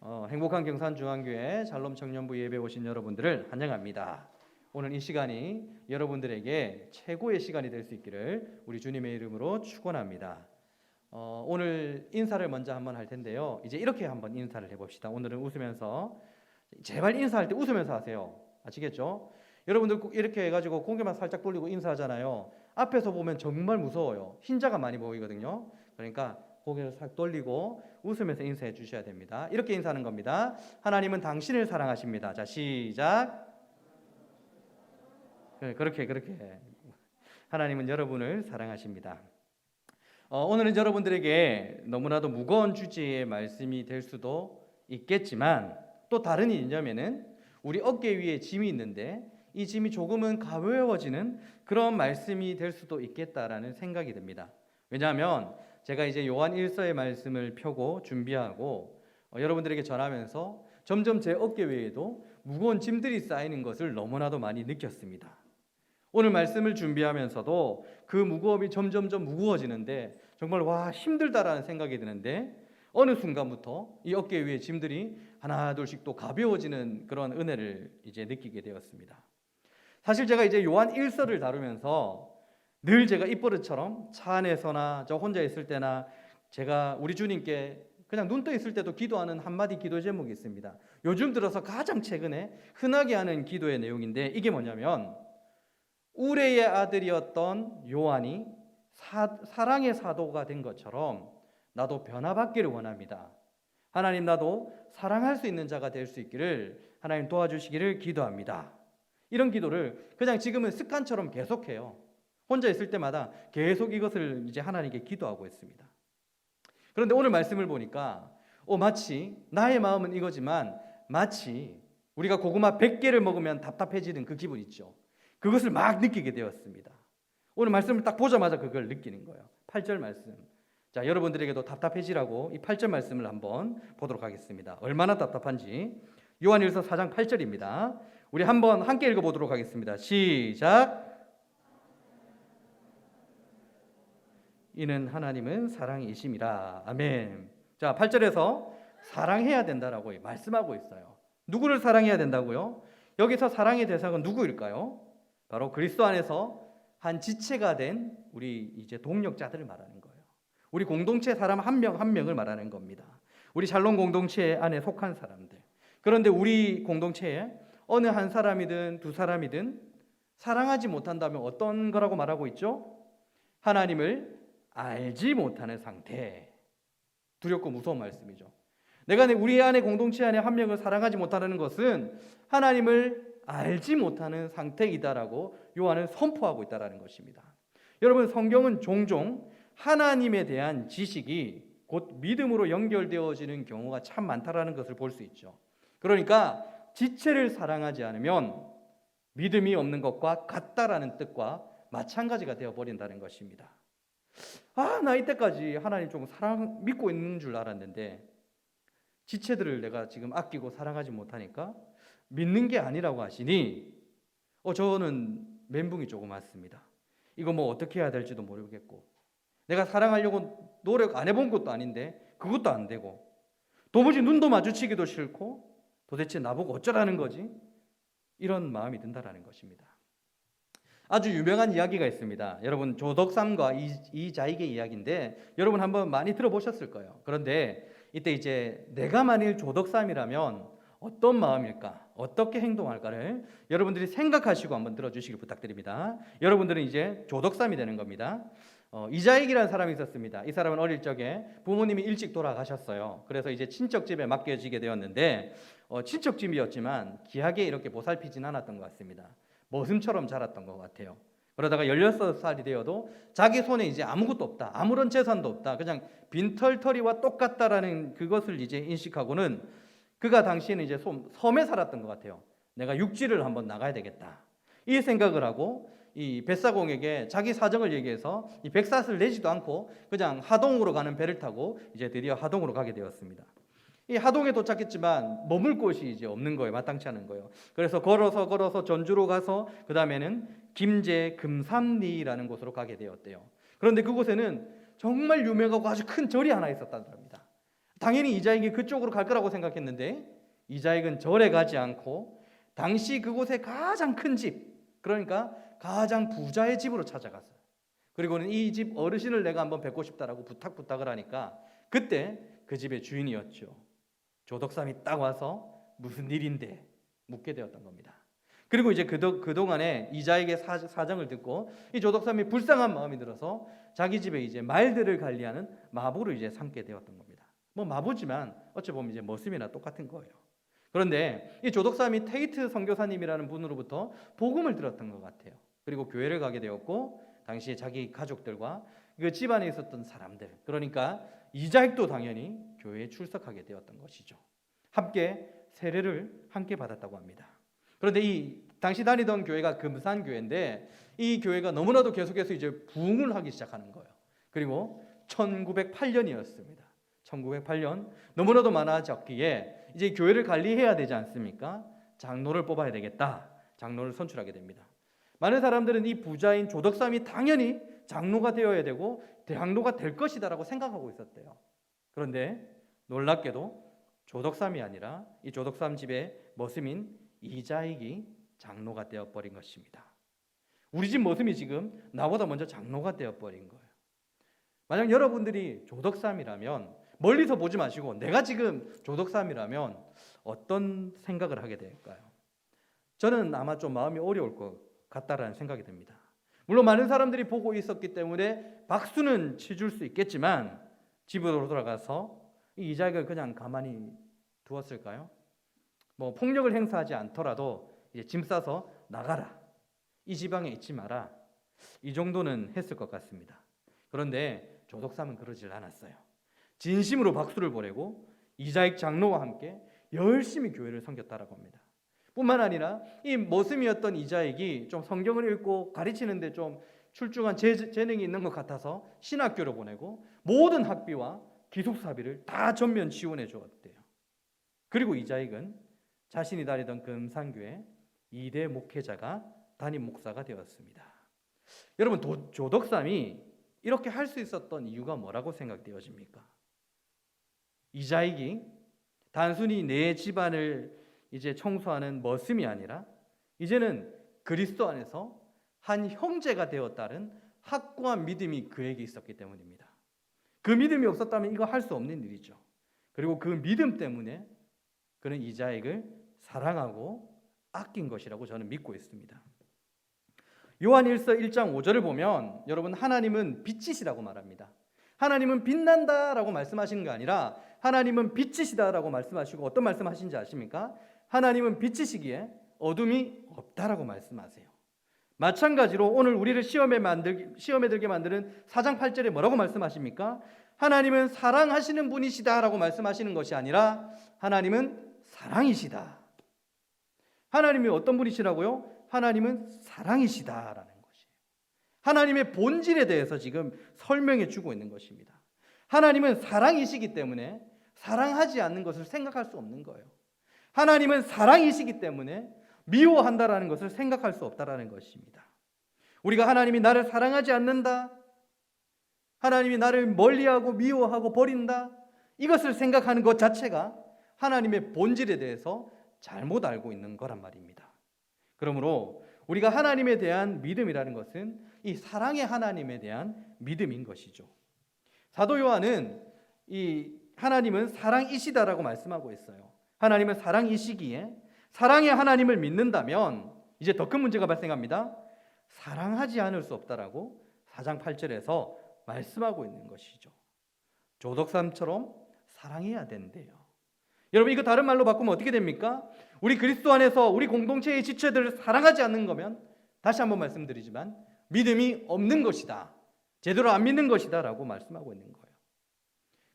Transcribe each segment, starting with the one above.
행복한 경산중앙교회 샬롬 청년부 예배 오신 여러분들을 환영합니다. 오늘 이 시간이 여러분들에게 최고의 시간이 될 수 있기를 우리 주님의 이름으로 축원합니다. 오늘 인사를 먼저 한번 할 텐데요. 이제 이렇게 한번 인사를 해봅시다. 오늘은 웃으면서, 제발 인사할 때 웃으면서 하세요. 아시겠죠? 여러분들 이렇게 해가지고 고개만 살짝 돌리고 인사하잖아요. 앞에서 보면 정말 무서워요. 흰자가 많이 보이거든요. 그러니까 고개를 싹 돌리고 웃으면서 인사해 주셔야 됩니다. 이렇게 인사하는 겁니다. 하나님은 당신을 사랑하십니다. 자, 시작. 그렇게 하나님은 여러분을 사랑하십니다. 오늘은 여러분들에게 너무나도 무거운 주제의 말씀이 될 수도 있겠지만, 또 다른 이념에는 우리 어깨 위에 짐이 있는데 이 짐이 조금은 가벼워지는 그런 말씀이 될 수도 있겠다라는 생각이 듭니다. 왜냐하면 제가 이제 요한 1서의 말씀을 펴고 준비하고 여러분들에게 전하면서 점점 제 어깨 위에도 무거운 짐들이 쌓이는 것을 너무나도 많이 느꼈습니다. 오늘 말씀을 준비하면서도 그 무거움이 점점점 무거워지는데 정말 와, 힘들다라는 생각이 드는데 어느 순간부터 이 어깨 위에 짐들이 하나 둘씩 또 가벼워지는 그런 은혜를 이제 느끼게 되었습니다. 사실 제가 이제 요한 1서를 다루면서 늘 제가 입버릇처럼 차 안에서나 저 혼자 있을 때나 제가 우리 주님께 그냥 눈 떠 있을 때도 기도하는 한마디 기도 제목이 있습니다. 요즘 들어서 가장 최근에 흔하게 하는 기도의 내용인데 이게 뭐냐면, 우레의 아들이었던 요한이 사랑의 사도가 된 것처럼 나도 변화받기를 원합니다. 하나님, 나도 사랑할 수 있는 자가 될 수 있기를 하나님 도와주시기를 기도합니다. 이런 기도를 그냥 지금은 습관처럼 계속해요. 혼자 있을 때마다 계속 이것을 이제 하나님께 기도하고 있습니다. 그런데 오늘 말씀을 보니까 마치 나의 마음은 이거지만 마치 우리가 고구마 100개를 먹으면 답답해지는 그 기분 있죠. 그것을 막 느끼게 되었습니다. 오늘 말씀을 딱 보자마자 그걸 느끼는 거예요. 8절 말씀. 자, 여러분들에게도 답답해지라고 이 8절 말씀을 한번 보도록 하겠습니다. 얼마나 답답한지. 요한일서 4장 8절입니다. 우리 한번 함께 읽어보도록 하겠습니다. 시작. 이는 하나님은 사랑이심이라. 아멘. 자, 8절에서 사랑해야 된다라고 말씀하고 있어요. 누구를 사랑해야 된다고요? 여기서 사랑의 대상은 누구일까요? 바로 그리스도 안에서 한 지체가 된 우리 이제 동력자들을 말하는 거예요. 우리 공동체 사람 한 명 한 명을 말하는 겁니다. 우리 샬롬 공동체 안에 속한 사람들. 그런데 우리 공동체에 어느 한 사람이든 두 사람이든 사랑하지 못한다면 어떤 거라고 말하고 있죠? 하나님을 알지 못하는 상태. 두렵고 무서운 말씀이죠. 내가 우리 안에 공동체 안에 한 명을 사랑하지 못하는 것은 하나님을 알지 못하는 상태이다라고 요한은 선포하고 있다라는 것입니다. 여러분, 성경은 종종 하나님에 대한 지식이 곧 믿음으로 연결되어지는 경우가 참 많다라는 것을 볼 수 있죠. 그러니까 지체를 사랑하지 않으면 믿음이 없는 것과 같다라는 뜻과 마찬가지가 되어버린다는 것입니다. 나 이때까지 하나님 좀 믿고 있는 줄 알았는데 지체들을 내가 지금 아끼고 사랑하지 못하니까 믿는 게 아니라고 하시니 저는 멘붕이 조금 왔습니다. 이거 뭐 어떻게 해야 될지도 모르겠고, 내가 사랑하려고 노력 안 해본 것도 아닌데 그것도 안 되고, 도무지 눈도 마주치기도 싫고 도대체 나보고 어쩌라는 거지? 이런 마음이 든다라는 것입니다. 아주 유명한 이야기가 있습니다. 여러분, 조덕삼과 이자익의 이야기인데 여러분 한번 많이 들어보셨을 거예요. 그런데 이때 이제 내가 만일 조덕삼이라면 어떤 마음일까? 어떻게 행동할까를 여러분들이 생각하시고 한번 들어주시길 부탁드립니다. 여러분들은 이제 조덕삼이 되는 겁니다. 이자익이라는 사람이 있었습니다. 이 사람은 어릴 적에 부모님이 일찍 돌아가셨어요. 그래서 이제 친척집에 맡겨지게 되었는데 친척집이었지만 귀하게 이렇게 보살피진 않았던 것 같습니다. 머슴처럼 자랐던 것 같아요. 그러다가 16살이 되어도 자기 손에 이제 아무것도 없다, 아무런 재산도 없다, 그냥 빈털터리와 똑같다라는 그것을 이제 인식하고는 그가 당시에는 이제 섬에 살았던 것 같아요. 내가 육지를 한번 나가야 되겠다, 이 생각을 하고 이 뱃사공에게 자기 사정을 얘기해서 이 백삿을 내지도 않고 그냥 하동으로 가는 배를 타고 이제 드디어 하동으로 가게 되었습니다. 이 하동에 도착했지만 머물 곳이 이제 없는 거예요. 마땅치 않은 거예요. 그래서 걸어서 전주로 가서 그 다음에는 김제 금삼리라는 곳으로 가게 되었대요. 그런데 그곳에는 정말 유명하고 아주 큰 절이 하나 있었다고 합니다. 당연히 이자익이 그쪽으로 갈 거라고 생각했는데 이자익은 절에 가지 않고 당시 그곳에 가장 큰 집, 그러니까 가장 부자의 집으로 찾아갔어요. 그리고는 이 집 어르신을 내가 한번 뵙고 싶다라고 부탁을 하니까 그때 그 집의 주인이었죠. 조덕삼이 딱 와서 무슨 일인데 묻게 되었던 겁니다. 그리고 이제 그동안에 이자익의 사정을 듣고 이 조덕삼이 불쌍한 마음이 들어서 자기 집에 이제 말들을 관리하는 마부를 이제 삼게 되었던 겁니다. 뭐 마부지만 어찌 보면 이제 머슴이나 똑같은 거예요. 그런데 이 조덕삼이 테이트 선교사님이라는 분으로부터 복음을 들었던 것 같아요. 그리고 교회를 가게 되었고 당시에 자기 가족들과 그 집안에 있었던 사람들, 그러니까 이자익도 당연히 교회에 출석하게 되었던 것이죠. 함께 세례를 함께 받았다고 합니다. 그런데 이 당시 다니던 교회가 금산교회인데 이 교회가 너무나도 계속해서 이제 부흥을 하기 시작하는 거예요. 그리고 1908년이었습니다. 1908년 너무나도 많아졌기에 이제 교회를 관리해야 되지 않습니까? 장로를 뽑아야 되겠다. 장로를 선출하게 됩니다. 많은 사람들은 이 부자인 조덕삼이 당연히 장로가 되어야 되고 장로가 될 것이다라고 생각하고 있었대요. 그런데 놀랍게도 조덕삼이 아니라 이 조덕삼 집의 머슴인 이자익이 장로가 되어버린 것입니다. 우리 집 머슴이 지금 나보다 먼저 장로가 되어버린 거예요. 만약 여러분들이 조덕삼이라면 멀리서 보지 마시고 내가 지금 조덕삼이라면 어떤 생각을 하게 될까요? 저는 아마 좀 마음이 어려울 것 같다라는 생각이 듭니다. 물론 많은 사람들이 보고 있었기 때문에 박수는 치줄 수 있겠지만 집으로 돌아가서 이 이자익을 그냥 가만히 두었을까요? 뭐 폭력을 행사하지 않더라도 이제 짐 싸서 나가라, 이 지방에 있지 마라, 이 정도는 했을 것 같습니다. 그런데 조덕삼은 그러질 않았어요. 진심으로 박수를 보내고 이자익 장로와 함께 열심히 교회를 섬겼다라고 합니다. 뿐만 아니라 이 머슴이었던 이자익이 좀 성경을 읽고 가르치는데 좀 출중한 재능이 있는 것 같아서 신학교를 보내고 모든 학비와 기숙사비를 다 전면 지원해 주었대요. 그리고 이자익은 자신이 다니던 금산교회 2대 목회자가 담임 목사가 되었습니다. 여러분, 조덕삼이 이렇게 할 수 있었던 이유가 뭐라고 생각되어집니까? 이자익이 단순히 내 집안을 이제 청소하는 머슴이 아니라 이제는 그리스도 안에서 한 형제가 되었다는 확고한 믿음이 그에게 있었기 때문입니다. 그 믿음이 없었다면 이거 할 수 없는 일이죠. 그리고 그 믿음 때문에 그는 이자익을 사랑하고 아낀 것이라고 저는 믿고 있습니다. 요한일서 1장 5절을 보면 여러분, 하나님은 빛이시라고 말합니다. 하나님은 빛난다라고 말씀하시는 게 아니라 하나님은 빛이시다라고 말씀하시고 어떤 말씀하신지 아십니까? 하나님은 빛이시기에 어둠이 없다라고 말씀하세요. 마찬가지로 오늘 우리를 시험에 들게 만드는 4장 8절에 뭐라고 말씀하십니까? 하나님은 사랑하시는 분이시다라고 말씀하시는 것이 아니라 하나님은 사랑이시다. 하나님이 어떤 분이시라고요? 하나님은 사랑이시다라는 것이에요. 하나님의 본질에 대해서 지금 설명해 주고 있는 것입니다. 하나님은 사랑이시기 때문에 사랑하지 않는 것을 생각할 수 없는 거예요. 하나님은 사랑이시기 때문에 미워한다라는 것을 생각할 수 없다라는 것입니다. 우리가 하나님이 나를 사랑하지 않는다, 하나님이 나를 멀리하고 미워하고 버린다, 이것을 생각하는 것 자체가 하나님의 본질에 대해서 잘못 알고 있는 거란 말입니다. 그러므로 우리가 하나님에 대한 믿음이라는 것은 이 사랑의 하나님에 대한 믿음인 것이죠. 사도 요한은 이 하나님은 사랑이시다라고 말씀하고 있어요. 하나님은 사랑이시기에 사랑의 하나님을 믿는다면 이제 더 큰 문제가 발생합니다. 사랑하지 않을 수 없다라고 4장 8절에서 말씀하고 있는 것이죠. 조덕삼처럼 사랑해야 된대요. 여러분, 이거 다른 말로 바꾸면 어떻게 됩니까? 우리 그리스도 안에서 우리 공동체의 지체들을 사랑하지 않는 거면 다시 한번 말씀드리지만 믿음이 없는 것이다, 제대로 안 믿는 것이다 라고 말씀하고 있는 거예요.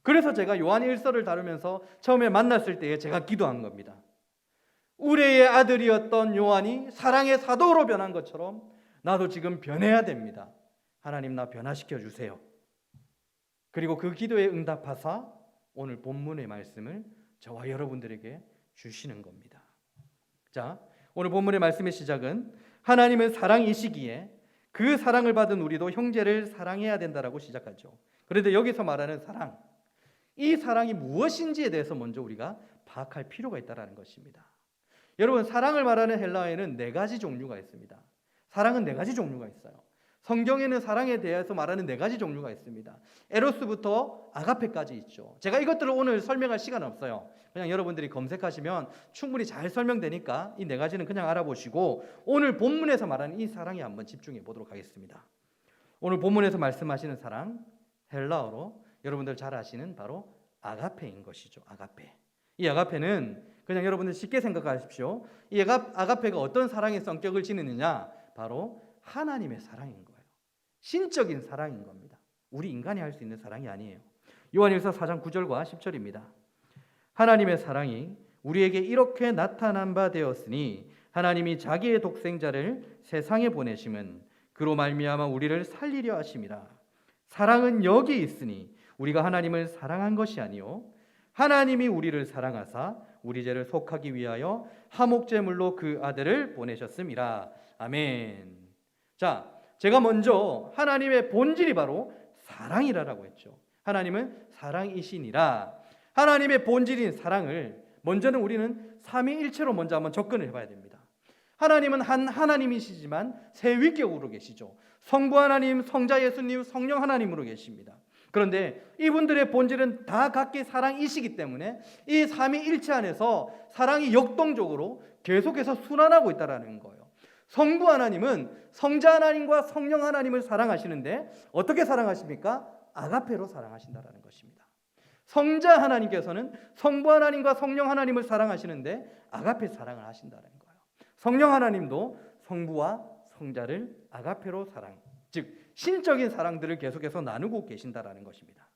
그래서 제가 요한 1서를 다루면서 처음에 만났을 때에 제가 기도한 겁니다. 우레의 아들이었던 요한이 사랑의 사도로 변한 것처럼 나도 지금 변해야 됩니다. 하나님, 나 변화시켜 주세요. 그리고 그 기도에 응답하사 오늘 본문의 말씀을 저와 여러분들에게 주시는 겁니다. 자, 오늘 본문의 말씀의 시작은 하나님은 사랑이시기에 그 사랑을 받은 우리도 형제를 사랑해야 된다라고 시작하죠. 그런데 여기서 말하는 사랑, 이 사랑이 무엇인지에 대해서 먼저 우리가 파악할 필요가 있다는 것입니다. 여러분, 사랑을 말하는 헬라어에는 네 가지 종류가 있습니다. 사랑은 네 가지 종류가 있어요. 성경에는 사랑에 대해서 말하는 네 가지 종류가 있습니다. 에로스부터 아가페까지 있죠. 제가 이것들을 오늘 설명할 시간은 없어요. 그냥 여러분들이 검색하시면 충분히 잘 설명되니까 이 네 가지는 그냥 알아보시고 오늘 본문에서 말하는 이 사랑에 한번 집중해 보도록 하겠습니다. 오늘 본문에서 말씀하시는 사랑, 헬라어로 여러분들 잘 아시는 바로 아가페인 것이죠. 아가페. 이 아가페는 그냥 여러분들 쉽게 생각하십시오. 이 아가페가 어떤 사랑의 성격을 지니느냐? 바로 하나님의 사랑인 거예요. 신적인 사랑인 겁니다. 우리 인간이 할 수 있는 사랑이 아니에요. 요한일서 4장 9절과 10절입니다. 하나님의 사랑이 우리에게 이렇게 나타난 바 되었으니 하나님이 자기의 독생자를 세상에 보내심은 그로 말미암아 우리를 살리려 하심이라. 사랑은 여기 있으니 우리가 하나님을 사랑한 것이 아니요 하나님이 우리를 사랑하사 우리 죄를 속하기 위하여 화목제물로 그 아들을 보내셨음이라. 아멘. 자, 제가 먼저 하나님의 본질이 바로 사랑이라고 했죠. 하나님은 사랑이시니라. 하나님의 본질인 사랑을 먼저는 우리는 삼위일체로 먼저 한번 접근을 해봐야 됩니다. 하나님은 한 하나님이시지만 세 위격으로 계시죠. 성부 하나님, 성자 예수님, 성령 하나님으로 계십니다. 그런데 이분들의 본질은 다 각기 사랑이시기 때문에 이 삼위일체 안에서 사랑이 역동적으로 계속해서 순환하고 있다는 거예요. 성부 하나님은 성자 하나님과 성령 하나님을 사랑하시는데 어떻게 사랑하십니까? 아가페로 사랑하신다는 것입니다. 성자 하나님께서는 성부 하나님과 성령 하나님을 사랑하시는데 아가페 사랑을 하신다는 거예요. 성령 하나님도 성부와 성자를 아가페로 사랑, 즉 신적인 사랑들을 계속해서 나누고 계신다라는 것입니다.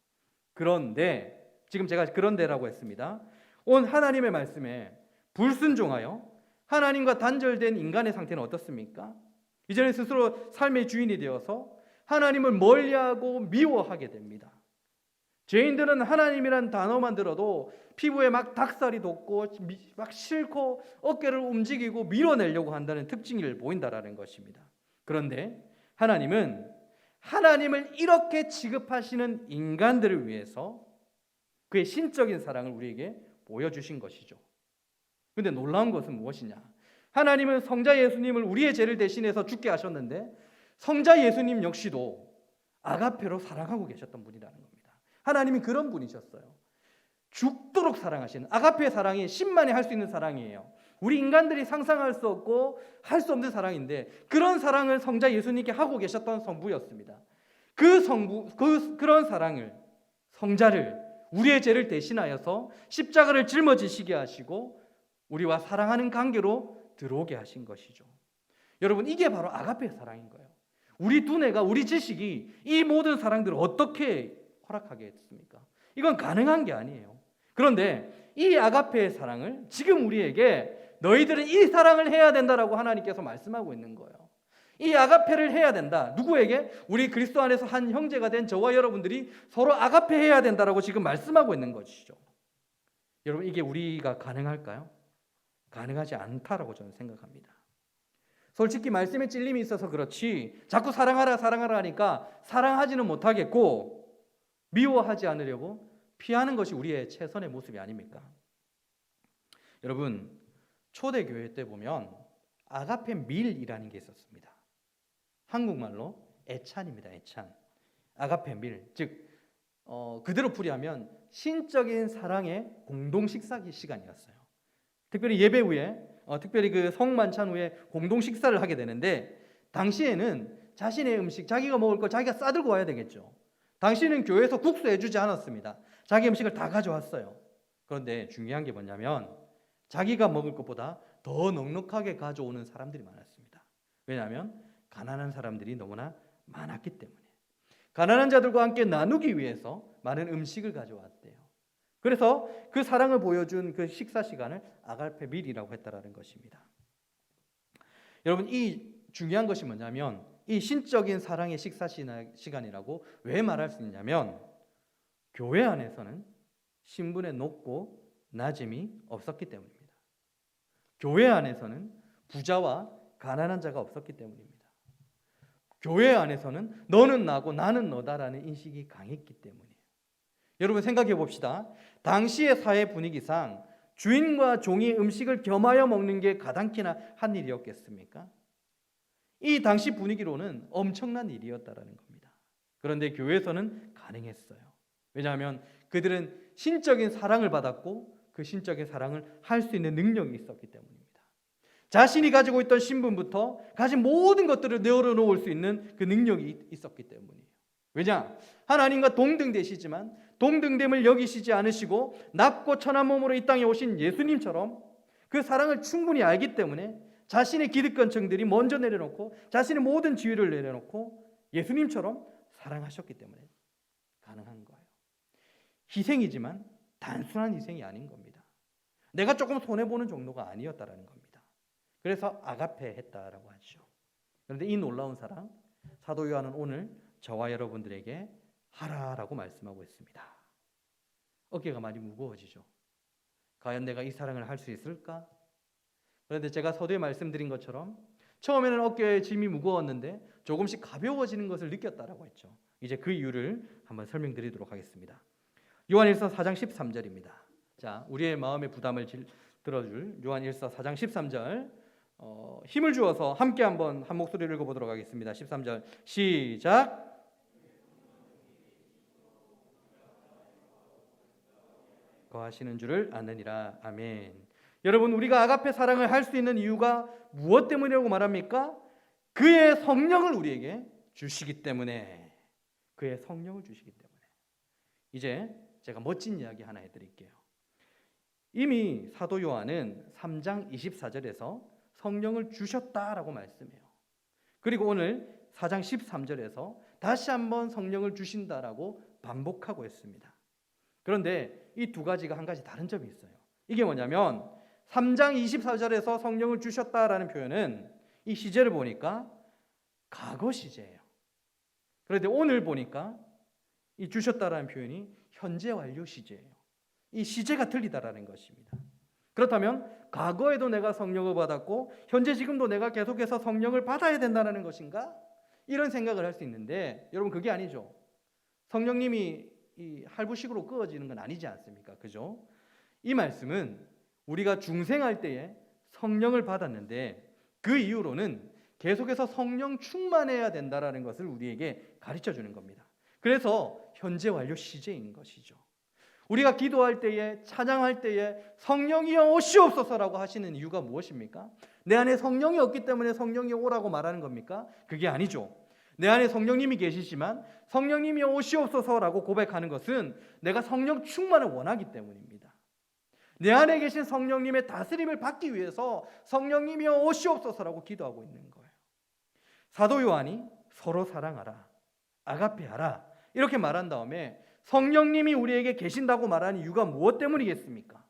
그런데 지금 제가 그런데라고 했습니다. 온 하나님의 말씀에 불순종하여 하나님과 단절된 인간의 상태는 어떻습니까? 이제는 스스로 삶의 주인이 되어서 하나님을 멀리하고 미워하게 됩니다. 죄인들은 하나님이란 단어만 들어도 피부에 막 닭살이 돋고 막 싫고 어깨를 움직이고 밀어내려고 한다는 특징을 보인다라는 것입니다. 그런데 하나님은 하나님을 이렇게 취급하시는 인간들을 위해서 그의 신적인 사랑을 우리에게 보여주신 것이죠. 그런데 놀라운 것은 무엇이냐? 하나님은 성자 예수님을 우리의 죄를 대신해서 죽게 하셨는데 성자 예수님 역시도 아가페로 사랑하고 계셨던 분이라는 겁니다. 하나님이 그런 분이셨어요. 죽도록 사랑하시는 아가페의 사랑이 신만이 할 수 있는 사랑이에요. 우리 인간들이 상상할 수 없고 할 수 없는 사랑인데 그런 사랑을 성자 예수님께 하고 계셨던 성부였습니다. 그런 사랑을 성자를 우리의 죄를 대신하여서 십자가를 짊어지시게 하시고 우리와 사랑하는 관계로 들어오게 하신 것이죠. 여러분, 이게 바로 아가페의 사랑인 거예요. 우리 두뇌가, 우리 지식이 이 모든 사랑들을 어떻게 허락하게 했습니까? 이건 가능한 게 아니에요. 그런데 이 아가페의 사랑을 지금 우리에게 너희들은 이 사랑을 해야 된다라고 하나님께서 말씀하고 있는 거예요. 이 아가페를 해야 된다. 누구에게? 우리 그리스도 안에서 한 형제가 된 저와 여러분들이 서로 아가페 해야 된다라고 지금 말씀하고 있는 것이죠. 여러분, 이게 우리가 가능할까요? 가능하지 않다라고 저는 생각합니다. 솔직히 말씀에 찔림이 있어서 그렇지 자꾸 사랑하라 사랑하라 하니까 사랑하지는 못하겠고 미워하지 않으려고 피하는 것이 우리의 최선의 모습이 아닙니까? 여러분, 초대교회 때 보면 아가페 밀이라는 게 있었습니다. 한국말로 애찬입니다. 애찬. 아가페 밀, 즉 그대로 풀이하면 신적인 사랑의 공동 식사 시간이었어요. 특별히 예배 후에 특별히 그 성만찬 후에 공동 식사를 하게 되는데 당시에는 자신의 음식, 자기가 먹을 거 자기가 싸들고 와야 되겠죠. 당시는 교회에서 국수 해주지 않았습니다. 자기 음식을 다 가져왔어요. 그런데 중요한 게 뭐냐면 자기가 먹을 것보다 더 넉넉하게 가져오는 사람들이 많았습니다. 왜냐하면 가난한 사람들이 너무나 많았기 때문에. 가난한 자들과 함께 나누기 위해서 많은 음식을 가져왔대요. 그래서 그 사랑을 보여준 그 식사 시간을 아가페 밀이라고 했다라는 것입니다. 여러분, 이 중요한 것이 뭐냐면 이 신적인 사랑의 식사 시간이라고 왜 말할 수 있냐면 교회 안에서는 신분의 높고 낮음이 없었기 때문입니다. 교회 안에서는 부자와 가난한 자가 없었기 때문입니다. 교회 안에서는 너는 나고 나는 너다라는 인식이 강했기 때문이에요. 여러분 생각해 봅시다. 당시의 사회 분위기상 주인과 종이 음식을 겸하여 먹는 게 가당키나 한 일이었겠습니까? 이 당시 분위기로는 엄청난 일이었다라는 겁니다. 그런데 교회에서는 가능했어요. 왜냐하면 그들은 신적인 사랑을 받았고 그 신적인 사랑을 할 수 있는 능력이 있었기 때문입니다. 자신이 가지고 있던 신분부터 가진 모든 것들을 내어놓을 수 있는 그 능력이 있었기 때문이에요. 왜냐? 하나님과 동등되시지만 동등됨을 여기시지 않으시고 낮고 천한 몸으로 이 땅에 오신 예수님처럼 그 사랑을 충분히 알기 때문에 자신의 기득권층들이 먼저 내려놓고 자신의 모든 지위를 내려놓고 예수님처럼 사랑하셨기 때문에 가능한 거예요. 희생이지만 단순한 희생이 아닌 겁니다. 내가 조금 손해보는 정도가 아니었다라는 겁니다. 그래서 아가페 했다라고 하죠. 그런데 이 놀라운 사랑, 사도 요한은 오늘 저와 여러분들에게 하라라고 말씀하고 있습니다. 어깨가 많이 무거워지죠. 과연 내가 이 사랑을 할 수 있을까? 그런데 제가 서두에 말씀드린 것처럼 처음에는 어깨에 짐이 무거웠는데 조금씩 가벼워지는 것을 느꼈다라고 했죠. 이제 그 이유를 한번 설명드리도록 하겠습니다. 요한일서 4장 13절입니다. 자, 우리의 마음의 부담을 들어줄 요한일서 4장 13절 힘을 주어서 함께 한번 한 목소리를 읽어보도록 하겠습니다. 13절 시작. 거하시는 줄을 아느니라. 아멘. 여러분, 우리가 아가페 사랑을 할 수 있는 이유가 무엇 때문이라고 말합니까? 그의 성령을 우리에게 주시기 때문에. 그의 성령을 주시기 때문에. 이제 제가 멋진 이야기 하나 해드릴게요. 이미 사도 요한은 3장 24절에서 성령을 주셨다라고 말씀해요. 그리고 오늘 4장 13절에서 다시 한번 성령을 주신다라고 반복하고 있습니다. 그런데 이 두 가지가 한 가지 다른 점이 있어요. 이게 뭐냐면 3장 24절에서 성령을 주셨다라는 표현은 이 시제를 보니까 과거 시제예요. 그런데 오늘 보니까 이 주셨다라는 표현이 현재 완료 시제예요. 이 시제가 틀리다라는 것입니다. 그렇다면 과거에도 내가 성령을 받았고 현재 지금도 내가 계속해서 성령을 받아야 된다는 것인가? 이런 생각을 할 수 있는데 여러분 그게 아니죠. 성령님이 이 할부식으로 끄어지는 건 아니지 않습니까? 그죠? 이 말씀은 우리가 중생할 때에 성령을 받았는데 그 이후로는 계속해서 성령 충만해야 된다라는 것을 우리에게 가르쳐 주는 겁니다. 그래서 현재 완료 시제인 것이죠. 우리가 기도할 때에 찬양할 때에 성령이여 오시옵소서라고 하시는 이유가 무엇입니까? 내 안에 성령이 없기 때문에 성령이 오라고 말하는 겁니까? 그게 아니죠. 내 안에 성령님이 계시지만 성령님이 오시옵소서라고 고백하는 것은 내가 성령 충만을 원하기 때문입니다. 내 안에 계신 성령님의 다스림을 받기 위해서 성령님이 오시옵소서라고 기도하고 있는 거예요. 사도 요한이 서로 사랑하라, 아가페하라 이렇게 말한 다음에 성령님이 우리에게 계신다고 말하는 이유가 무엇 때문이겠습니까?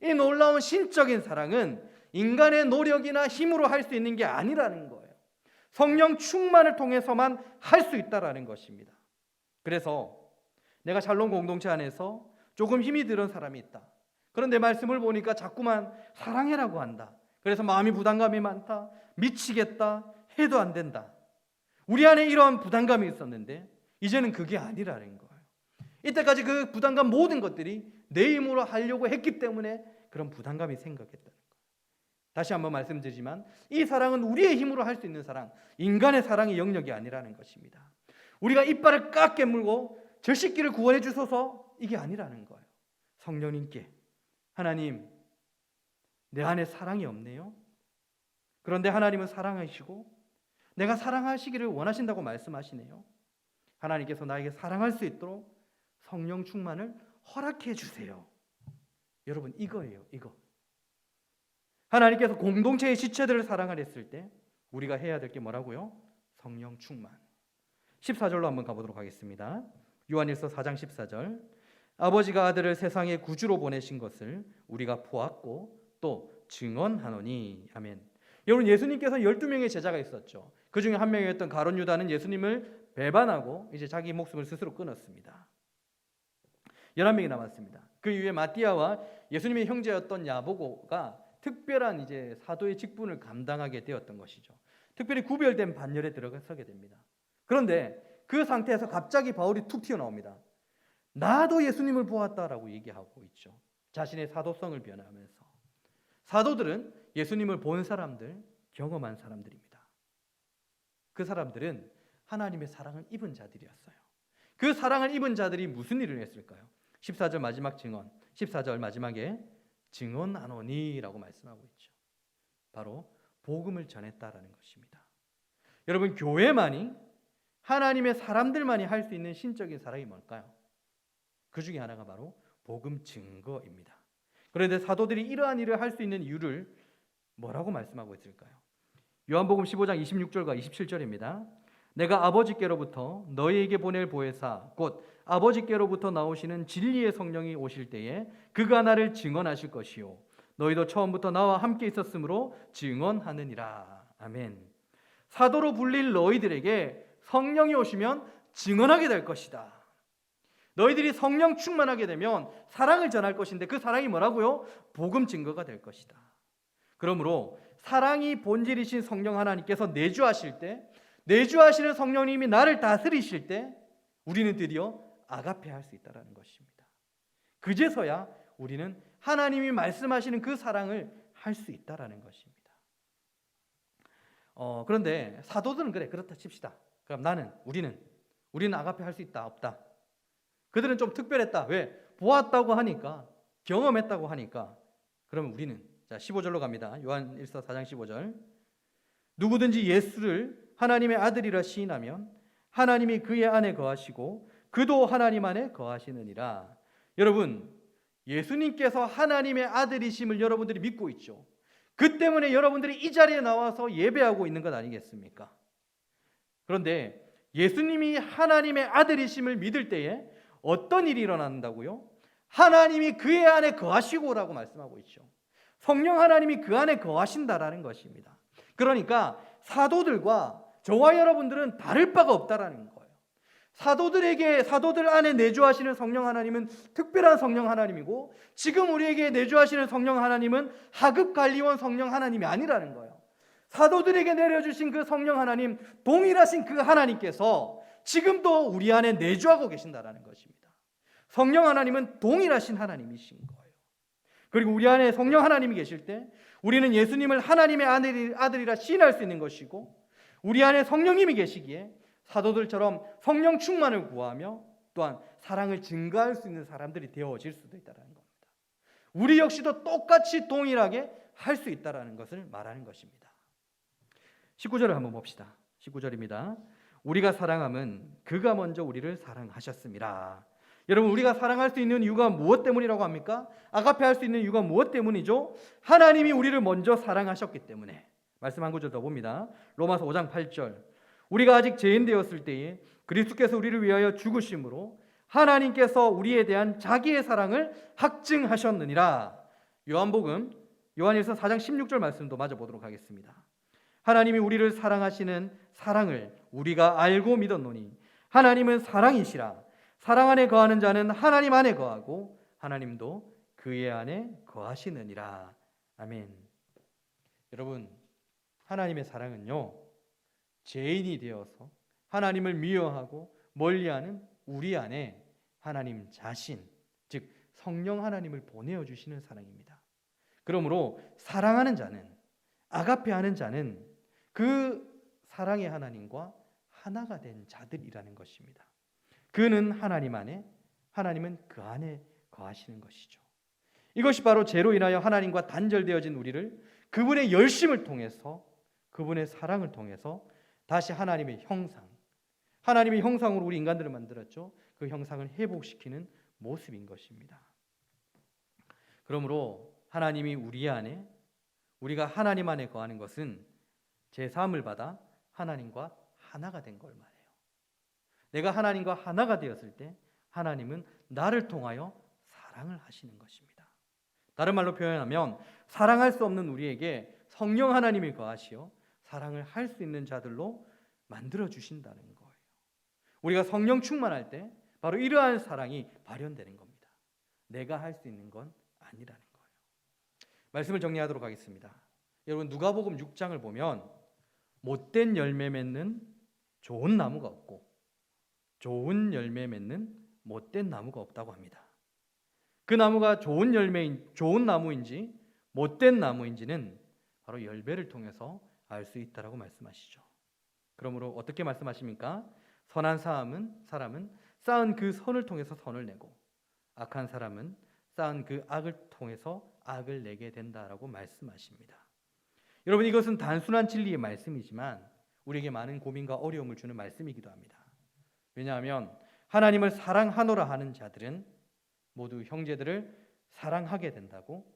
이 놀라운 신적인 사랑은 인간의 노력이나 힘으로 할 수 있는 게 아니라는 거예요. 성령 충만을 통해서만 할 수 있다라는 것입니다. 그래서 내가 샬롬 공동체 안에서 조금 힘이 들은 사람이 있다. 그런데 말씀을 보니까 자꾸만 사랑해라고 한다. 그래서 마음이 부담감이 많다. 미치겠다. 해도 안 된다. 우리 안에 이러한 부담감이 있었는데 이제는 그게 아니라는 거예요. 이때까지 그 부담감 모든 것들이 내 힘으로 하려고 했기 때문에 그런 부담감이 생겼겠다는 거예요. 다시 한번 말씀드리지만 이 사랑은 우리의 힘으로 할 수 있는 사랑, 인간의 사랑의 영역이 아니라는 것입니다. 우리가 이빨을 깍 깨물고 저 새끼를 구원해 주소서 이게 아니라는 거예요. 성령님께 하나님 내 안에 사랑이 없네요. 그런데 하나님은 사랑하시고 내가 사랑하시기를 원하신다고 말씀하시네요. 하나님께서 나에게 사랑할 수 있도록 성령 충만을 허락해 주세요. 여러분 이거예요. 이거. 하나님께서 공동체의 지체들을 사랑하려 했을 때 우리가 해야 될 게 뭐라고요? 성령 충만. 14절로 한번 가보도록 하겠습니다. 요한일서 4장 14절 아버지가 아들을 세상에 구주로 보내신 것을 우리가 보았고 또 증언하노니. 아멘. 여러분 예수님께서 12명의 제자가 있었죠. 그 중에 한 명이었던 가룟 유다는 예수님을 배반하고 이제 자기 목숨을 스스로 끊었습니다. 11명이 남았습니다. 그 이후에 마띠아와 예수님의 형제였던 야보고가 특별한 이제 사도의 직분을 감당하게 되었던 것이죠. 특별히 구별된 반열에 들어서게 됩니다. 그런데 그 상태에서 갑자기 바울이 툭 튀어나옵니다. 나도 예수님을 보았다라고 얘기하고 있죠. 자신의 사도성을 변화하면서. 사도들은 예수님을 본 사람들, 경험한 사람들입니다. 그 사람들은 하나님의 사랑을 입은 자들이었어요. 그 사랑을 입은 자들이 무슨 일을 했을까요? 14절 마지막 증언, 14절 마지막에 증언하노니라고 말씀하고 있죠. 바로 복음을 전했다라는 것입니다. 여러분, 교회만이, 하나님의 사람들만이 할 수 있는 신적인 사랑이 뭘까요? 그 중에 하나가 바로 복음 증거입니다. 그런데 사도들이 이러한 일을 할 수 있는 이유를 뭐라고 말씀하고 있을까요? 요한복음 15장 26절과 27절입니다. 내가 아버지께로부터 너희에게 보낼 보혜사 곧 아버지께로부터 나오시는 진리의 성령이 오실 때에 그가 나를 증언하실 것이요 너희도 처음부터 나와 함께 있었으므로 증언하느니라. 아멘. 사도로 불릴 너희들에게 성령이 오시면 증언하게 될 것이다. 너희들이 성령 충만하게 되면 사랑을 전할 것인데 그 사랑이 뭐라고요? 복음 증거가 될 것이다. 그러므로 사랑이 본질이신 성령 하나님께서 내주하실 때, 내주하시는 성령님이 나를 다스리실 때 우리는 드디어 아가페 할 수 있다는 것입니다. 그제서야 우리는 하나님이 말씀하시는 그 사랑을 할 수 있다는 것입니다. 그런데 사도들은 그렇다 칩시다. 그럼 우리는 아가페 할 수 있다 없다? 그들은 좀 특별했다. 왜? 보았다고 하니까, 경험했다고 하니까. 그러면 우리는, 자 15절로 갑니다. 요한 1서 4장 15절. 누구든지 예수를 하나님의 아들이라 시인하면 하나님이 그의 안에 거하시고 그도 하나님 안에 거하시느니라. 여러분, 예수님께서 하나님의 아들이심을 여러분들이 믿고 있죠. 그 때문에 여러분들이 이 자리에 나와서 예배하고 있는 것 아니겠습니까? 그런데 예수님이 하나님의 아들이심을 믿을 때에 어떤 일이 일어난다고요? 하나님이 그의 안에 거하시고라고 말씀하고 있죠. 성령 하나님이 그 안에 거하신다라는 것입니다. 그러니까 사도들과 저와 여러분들은 다를 바가 없다라는 거예요. 사도들 안에 내주하시는 성령 하나님은 특별한 성령 하나님이고, 지금 우리에게 내주하시는 성령 하나님은 하급 관리원 성령 하나님이 아니라는 거예요. 사도들에게 내려주신 그 성령 하나님, 동일하신 그 하나님께서 지금도 우리 안에 내주하고 계신다라는 것입니다. 성령 하나님은 동일하신 하나님이신 거예요. 그리고 우리 안에 성령 하나님이 계실 때 우리는 예수님을 하나님의 아들이라 시인할 수 있는 것이고, 우리 안에 성령님이 계시기에 사도들처럼 성령 충만을 구하며 또한 사랑을 증가할 수 있는 사람들이 되어질 수도 있다는 겁니다. 우리 역시도 똑같이 동일하게 할 수 있다는 것을 말하는 것입니다. 19절을 한번 봅시다. 19절입니다. 우리가 사랑함은 그가 먼저 우리를 사랑하셨습니다. 여러분, 우리가 사랑할 수 있는 이유가 무엇 때문이라고 합니까? 아가페 할 수 있는 이유가 무엇 때문이죠? 하나님이 우리를 먼저 사랑하셨기 때문에. 말씀 한 구절 더 봅니다. 로마서 5장 8절. 우리가 아직 죄인 되었을 때에 그리스도께서 우리를 위하여 죽으심으로 하나님께서 우리에 대한 자기의 사랑을 확증하셨느니라. 요한복음 요한일서 4장 16절 말씀도 마저 보도록 하겠습니다. 하나님이 우리를 사랑하시는 사랑을 우리가 알고 믿었노니 하나님은 사랑이시라. 사랑 안에 거하는 자는 하나님 안에 거하고 하나님도 그의 안에 거하시느니라. 아멘. 여러분, 하나님의 사랑은요, 죄인이 되어서 하나님을 미워하고 멀리하는 우리 안에 하나님 자신, 즉 성령 하나님을 보내어 주시는 사랑입니다. 그러므로 사랑하는 자는, 아가페하는 자는 그 사랑의 하나님과 하나가 된 자들이라는 것입니다. 그는 하나님 안에, 하나님은 그 안에 거하시는 것이죠. 이것이 바로 죄로 인하여 하나님과 단절되어진 우리를 그분의 열심을 통해서, 그분의 사랑을 통해서 다시 하나님의 형상, 하나님의 형상으로 우리 인간들을 만들었죠. 그 형상을 회복시키는 모습인 것입니다. 그러므로 하나님이 우리 안에, 우리가 하나님 안에 거하는 것은 제사함을 받아 하나님과 하나가 된 걸 말해요. 내가 하나님과 하나가 되었을 때 하나님은 나를 통하여 사랑을 하시는 것입니다. 다른 말로 표현하면 사랑할 수 없는 우리에게 성령 하나님이 거하시어 사랑을 할 수 있는 자들로 만들어 주신다는 거예요. 우리가 성령 충만할 때 바로 이러한 사랑이 발현되는 겁니다. 내가 할 수 있는 건 아니라는 거예요. 말씀을 정리하도록 하겠습니다. 여러분, 누가복음 6장을 보면 못된 열매 맺는 좋은 나무가 없고 좋은 열매 맺는 못된 나무가 없다고 합니다. 그 나무가 좋은 나무인지 못된 나무인지는 바로 열매를 통해서 알 수 있다라고 말씀하시죠. 그러므로 어떻게 말씀하십니까? 선한 사람은 쌓은 그 선을 통해서 선을 내고, 악한 사람은 쌓은 그 악을 통해서 악을 내게 된다라고 말씀하십니다. 여러분, 이것은 단순한 진리의 말씀이지만 우리에게 많은 고민과 어려움을 주는 말씀이기도 합니다. 왜냐하면 하나님을 사랑하노라 하는 자들은 모두 형제들을 사랑하게 된다고,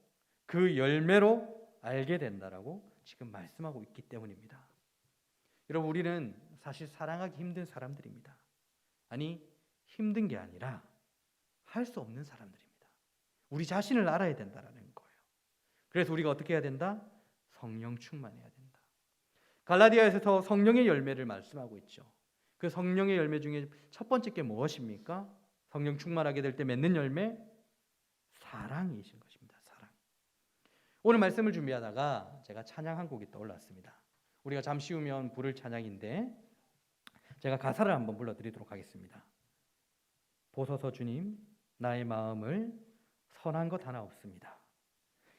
그 열매로 알게 된다라고 지금 말씀하고 있기 때문입니다. 여러분, 우리는 사실 사랑하기 힘든 사람들입니다. 아니, 힘든 게 아니라 할 수 없는 사람들입니다. 우리 자신을 알아야 된다라는 거예요. 그래서 우리가 어떻게 해야 된다? 성령 충만해야 된다. 갈라디아에서 성령의 열매를 말씀하고 있죠. 그 성령의 열매 중에 첫 번째 게 무엇입니까? 성령 충만하게 될 때 맺는 열매, 사랑이신 것입니다. 사랑. 오늘 말씀을 준비하다가 제가 찬양 한 곡이 떠올랐습니다. 우리가 잠시 후면 부를 찬양인데 제가 가사를 한번 불러드리도록 하겠습니다. 보소서 주님, 나의 마음을 선한 것 하나 없습니다.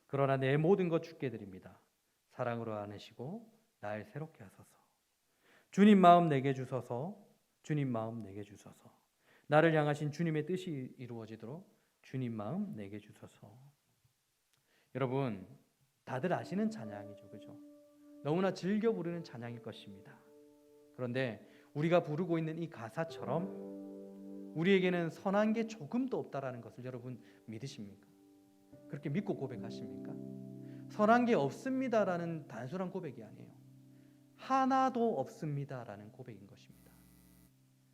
그러나 내 모든 것 주께 드립니다. 사랑으로 안으시고 날 새롭게 하소서. 주님 마음 내게 주소서. 주님 마음 내게 주소서. 나를 향하신 주님의 뜻이 이루어지도록 주님 마음 내게 주소서. 여러분, 다들 아시는 찬양이죠, 그죠? 너무나 즐겨 부르는 찬양일 것입니다. 그런데 우리가 부르고 있는 이 가사처럼 우리에게는 선한 게 조금도 없다라는 것을 여러분 믿으십니까? 그렇게 믿고 고백하십니까? 선한 게 없습니다라는 단순한 고백이 아니에요. 하나도 없습니다라는 고백인 것입니다.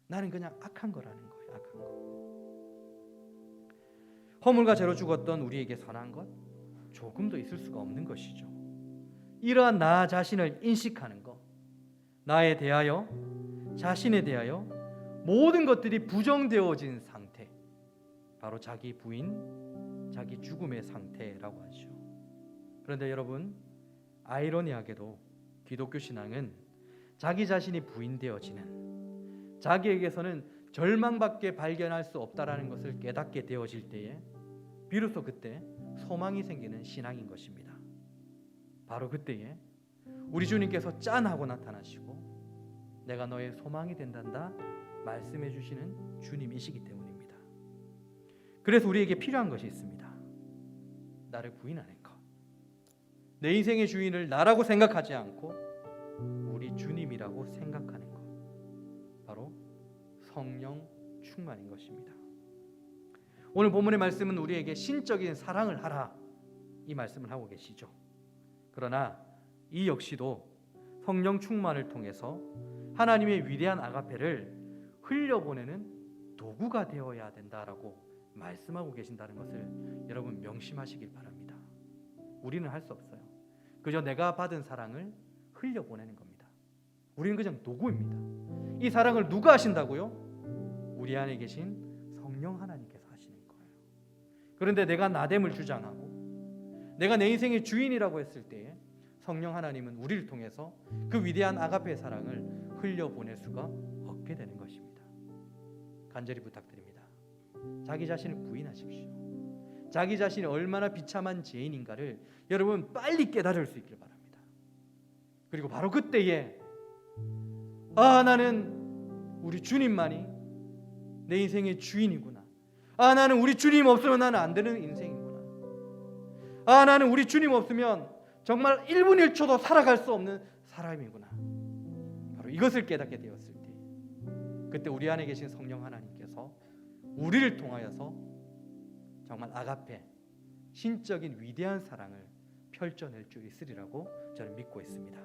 나는 그냥 악한 거라는 거예요. 악한 거. 허물과 죄로 죽었던 우리에게 선한 것 조금도 있을 수가 없는 것이죠. 이러한 나 자신을 인식하는 것, 나에 대하여, 자신에 대하여 모든 것들이 부정되어진 상태, 바로 자기 부인, 자기 죽음의 상태라고 하죠. 그런데 여러분, 아이러니하게도 기독교 신앙은 자기 자신이 부인되어지는, 자기에게서는 절망밖에 발견할 수 없다라는 것을 깨닫게 되어질 때에 비로소 그때 소망이 생기는 신앙인 것입니다. 바로 그때에 우리 주님께서 짠 하고 나타나시고 내가 너의 소망이 된단다 말씀해 주시는 주님이시기 때문입니다. 그래서 우리에게 필요한 것이 있습니다. 나를 부인하는 것. 내 인생의 주인을 나라고 생각하지 않고 우리 주님이라고 생각하는 것. 바로 성령 충만인 것입니다. 오늘 본문의 말씀은 우리에게 신적인 사랑을 하라, 이 말씀을 하고 계시죠. 그러나 이 역시도 성령 충만을 통해서 하나님의 위대한 아가페를 흘려보내는 도구가 되어야 된다라고 말씀하고 계신다는 것을 여러분 명심하시길 바랍니다. 우리는 할 수 없어요. 그저 내가 받은 사랑을 흘려보내는 겁니다. 우리는 그냥 도구입니다. 이 사랑을 누가 하신다고요? 우리 안에 계신 성령 하나님께서 하시는 거예요. 그런데 내가 나됨을 주장하고 내가 내 인생의 주인이라고 했을 때에 성령 하나님은 우리를 통해서 그 위대한 아가페의 사랑을 흘려보낼 수가 없게 되는 것입니다. 간절히 부탁드립니다. 자기 자신을 부인하십시오. 자기 자신이 얼마나 비참한 죄인인가를 여러분 빨리 깨달을 수 있길 바랍니다. 그리고 바로 그때에 나는 우리 주님만이 내 인생의 주인이구나. 나는 우리 주님 없으면 나는 안 되는 인생이구나. 나는 우리 주님 없으면 정말 1분 1초도 살아갈 수 없는 사람이구나. 바로 이것을 깨닫게 되었을 때 그때 우리 안에 계신 성령 하나님께서 우리를 통하여서 정말 아가페, 신적인 위대한 사랑을 펼쳐낼 수 있으리라고 저는 믿고 있습니다.